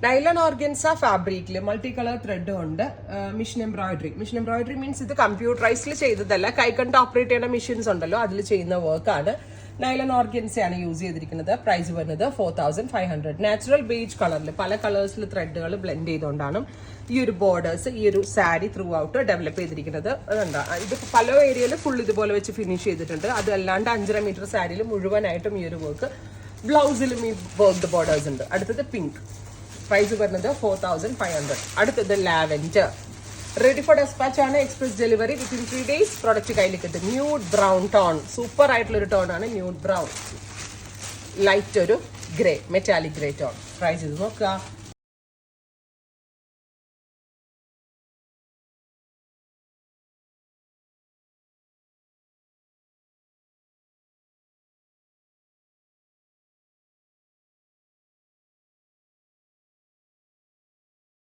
നൈലൺ organza ഫാബ്രിക്കിൽ multi colour thread ഉണ്ട്. Mission embroidery means ഇത് കമ്പ്യൂട്ടറൈസ്ഡ് ചെയ്തതല്ല, കൈകൊണ്ട് ഓപ്പറേറ്റ് ചെയ്യുന്ന മെഷീൻസ് ഉണ്ടല്ലോ അതിൽ ചെയ്യുന്ന വർക്കാണ്. നൈലൺ ഓർഗൻസ ആണ് യൂസ് ചെയ്തിരിക്കുന്നത്. പ്രൈസ് വരുന്നത് 4500. നാച്ചുറൽ ബേജ് കളറിൽ പല കളേഴ്സിൽ ത്രെഡുകൾ ബ്ലെൻഡ് ചെയ്തുകൊണ്ടാണ് ഈ ഒരു ബോർഡേഴ്സ് ഈ ഒരു സാരി ത്രൂ ഔട്ട് ഡെവലപ്പ് ചെയ്തിരിക്കുന്നത്. അതുകൊണ്ടാ ഇത് പല ഏരിയയിൽ ഫുൾ ഇതുപോലെ വെച്ച് ഫിനിഷ് ചെയ്തിട്ടുണ്ട്. അതല്ലാണ്ട് 5.5 മീറ്റർ സാരിയിൽ മുഴുവനായിട്ടും ഈ ഒരു വർക്ക്, ബ്ലൗസിലും ഈ വർക്ക്ഡ് ബോർഡേഴ്സ് ഉണ്ട്. അടുത്തത് പിങ്ക്, പ്രൈസ് വരുന്നത് 4500. അടുത്തത് ലാവെൻഡർ, റെഡി ഫോർ ഡെസ്പാച്ച് ആണ്. Express delivery within 3 days product കയ്യിൽ കിട്ടും. ന്യൂഡ് ബ്രൗൺ ടോൺ, സൂപ്പർ ആയിട്ടുള്ള ഒരു ടോൺ ആണ് ന്യൂഡ് ബ്രൗൺ. ലൈറ്റ് ഒരു grey, metallic grey tone. Try ചെയ്ത് നോക്കുക.